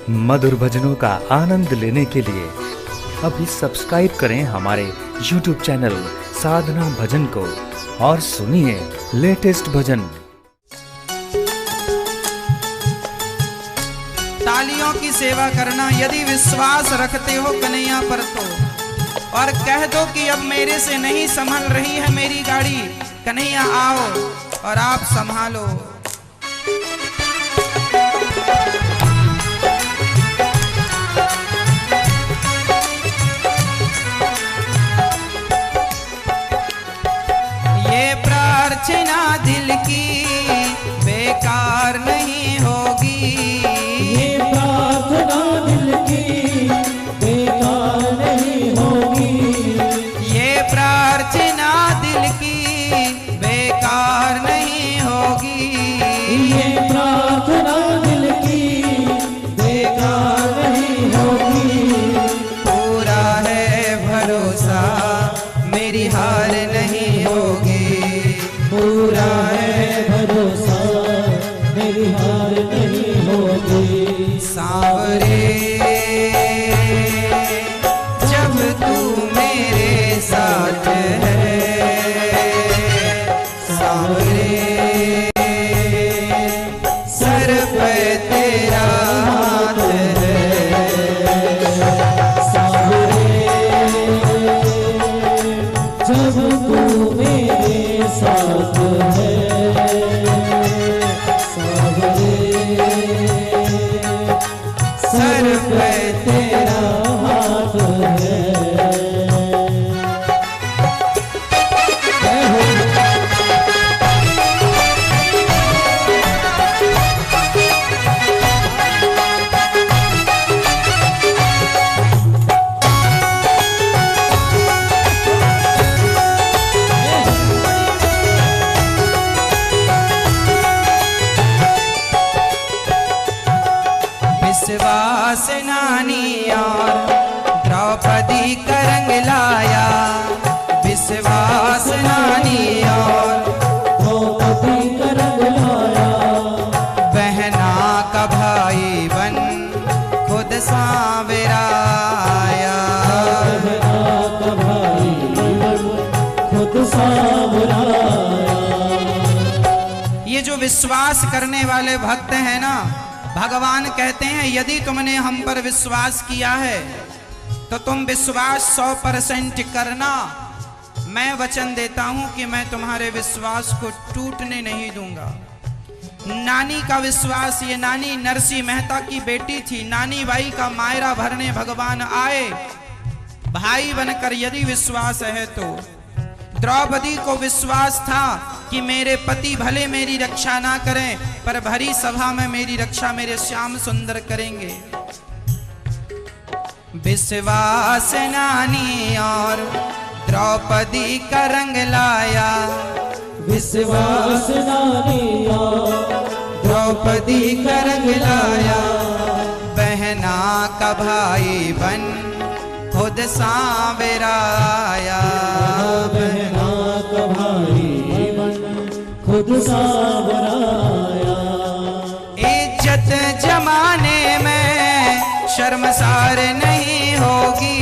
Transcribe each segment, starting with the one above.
मधुर भजनों का आनंद लेने के लिए अभी सब्सक्राइब करें हमारे YouTube चैनल साधना भजन को और सुनिए लेटेस्ट भजन। तालियों की सेवा करना यदि विश्वास रखते हो कन्हैया पर तो, और कह दो कि अब मेरे से नहीं संभल रही है मेरी गाड़ी, कन्हैया आओ और आप संभालो। ये प्रार्थना दिल की बेकार नहीं होगी, ये प्रार्थना दिल की बेकार नहीं होगी, ये प्रार्थना दिल की बेकार नहीं होगी, ये प्रार्थना दिल की बेकार नहीं होगी। पूरा है भरोसा मेरी हार नहीं होगी, पूरा है भरोसा मेरी हार नहीं होगी। सांवरे जब तू मेरे साथ है, सांवरे सर पे तेरा हाथ है, सांवरे जब तू मेरे साथ है, सांवरे सर पे तेरा हाथ है। विश्वास नानी और द्रौपदी का रंग लाया, विश्वास नानी और द्रौपदी का रंग लाया, बहना का भाई बन खुद सांवरा आया, बहना का भाई बन खुद सांवरा आया। ये जो विश्वास करने वाले भक्त हैं ना, भगवान कहते हैं यदि तुमने हम पर विश्वास किया है तो तुम विश्वास 100% करना। मैं वचन देता हूं कि मैं तुम्हारे विश्वास को टूटने नहीं दूंगा। नानी का विश्वास, ये नानी नरसिंह मेहता की बेटी थी, नानी बाई का मायरा भरने भगवान आए भाई बनकर। यदि विश्वास है तो द्रौपदी को विश्वास था कि मेरे पति भले मेरी रक्षा ना करें पर भरी सभा में मेरी रक्षा मेरे श्याम सुंदर करेंगे। विश्वास नानी और द्रौपदी का रंग लाया, विश्वास नानी और द्रौपदी का रंग लाया, बहना का भाई बन खुद सांवरा आया, बहना का भाई बन खुद सांवरा आया। इज्जत जमाने में शर्मसार नहीं होगी,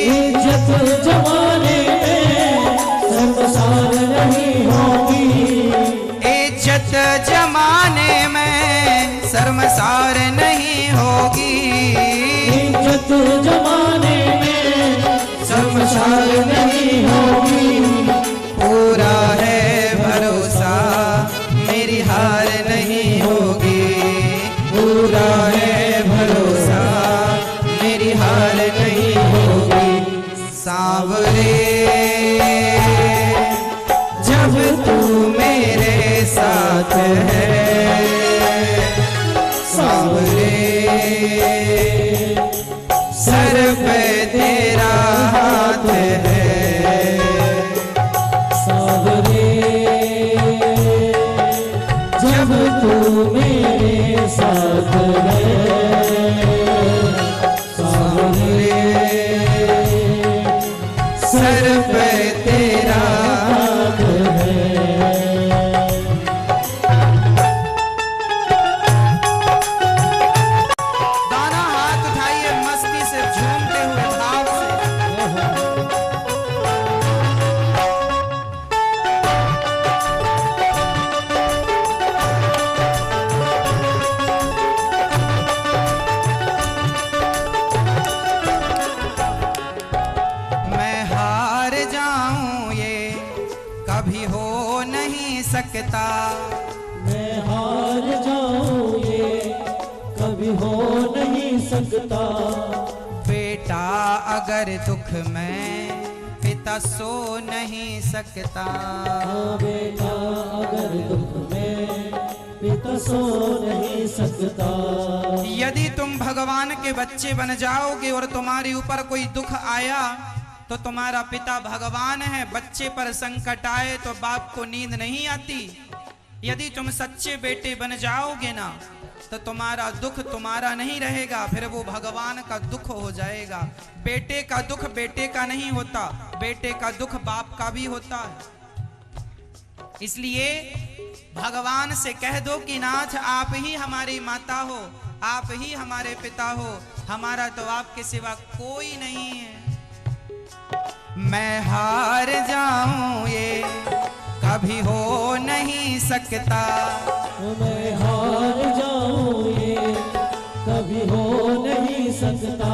इज्जत जमाने में शर्मसार नहीं होगी, इज्जत जमाने में शर्मसार नहीं होगी, इज्जत जमाने में शर्मसार नहीं होगी। पूरा है भरोसा मेरी हार नहीं होगी, पूरा है भरोसा मेरी हार नहीं होगी। सांवरे जब तू मेरे साथ है, सांवरे सर पे तेरा हाथ है, सांवरे जब तू मेरे साथ है, सांवरे सर पे तेरा हाथ है। सकता। मैं हार जाऊं ये कभी हो नहीं सकता। बेटा अगर दुख में पिता सो नहीं सकता। बेटा अगर दुख में पिता सो नहीं सकता। यदि तुम भगवान के बच्चे बन जाओगे और तुम्हारे ऊपर कोई दुख आया तो तुम्हारा पिता भगवान है। बच्चे पर संकट आए तो बाप को नींद नहीं आती। यदि तुम सच्चे बेटे बन जाओगे ना तो तुम्हारा दुख तुम्हारा नहीं रहेगा, फिर वो भगवान का दुख हो जाएगा। बेटे का दुख बेटे का नहीं होता, बेटे का दुख बाप का भी होता है। इसलिए भगवान से कह दो कि नाथ आप ही हमारी माता हो, आप ही हमारे पिता हो, हमारा तो आपके सिवा कोई नहीं है। मैं हार जाऊं ये कभी हो नहीं सकता। मैं हार जाऊं ये कभी हो नहीं सकता।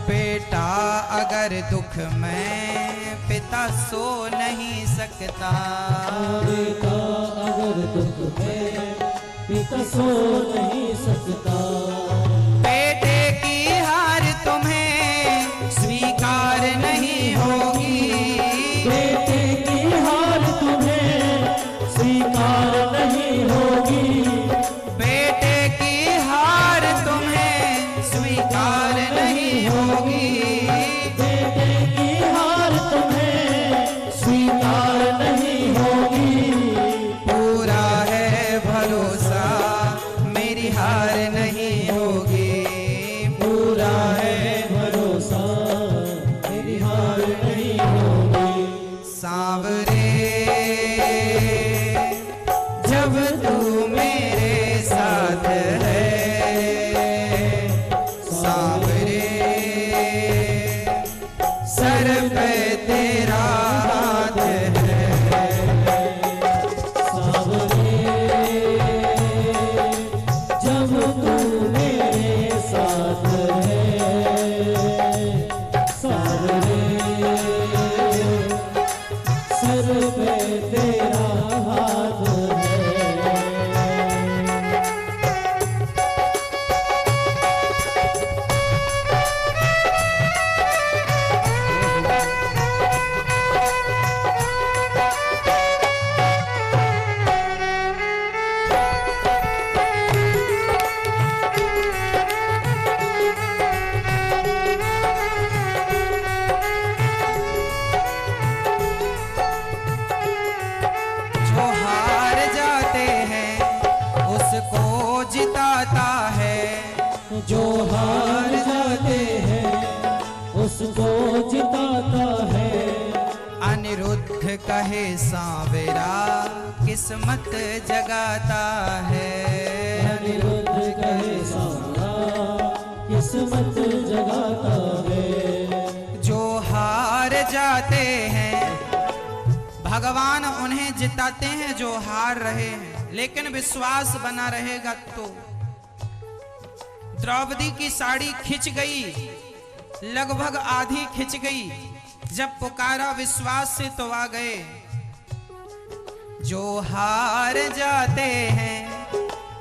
बेटा अगर दुख में पिता सो नहीं सकता। बेटा अगर दुख में पिता सो नहीं सकता। बेटे की हार तुम्हें स्वीकार नहीं होगी। बेटे की हार तुम्हें स्वीकार नहीं होगी। बेटे की हार तुम्हें स्वीकार नहीं होगी। बेटे की हार तुम्हें स्वीकार नहीं होगी। पूरा है भरोसा मेरी हार नहीं होगी। पूरा है भरोसा मेरी हार नहीं होगी। सांवरे जब तू मेरे साथ है। सांवरे सर पे तेरा हाथ है। सांवरे जब तू मेरे साथ है। सांवरे सर पे तेरा हाथ है। जो हार जाते हैं उसको जिताता है। जो हार जाते हैं उसको जिताता है। अनिरुद्ध कहे सांवरा किस्मत जगाता है। अनिरुद्ध कहे सांवरा किस्मत जगाता है। जो हार जाते हैं भगवान उन्हें जिताते हैं जो हार रहे हैं, लेकिन विश्वास बना रहेगा तो। द्रौपदी की साड़ी खिंच गई, लगभग आधी खिंच गई। जब पुकारा विश्वास से तो आ गए। जो हार जाते हैं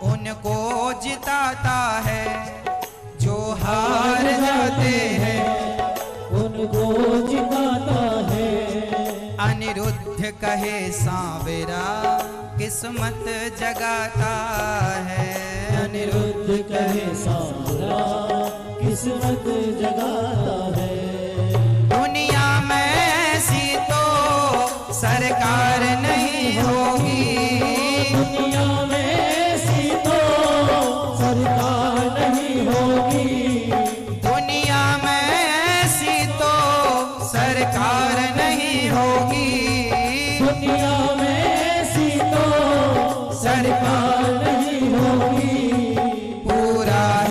उनको जिताता है। जो हार जाते हैं उनको जिताता है। अनिरुद्ध कहे सांवरा किस्मत जगाता है। अनिरुद्ध कहे सांवरा किस्मत जगाता है। दुनिया में ऐसी तो सरकार नहीं होगी। दुनिया में ऐसी तो सरकार नहीं होगी।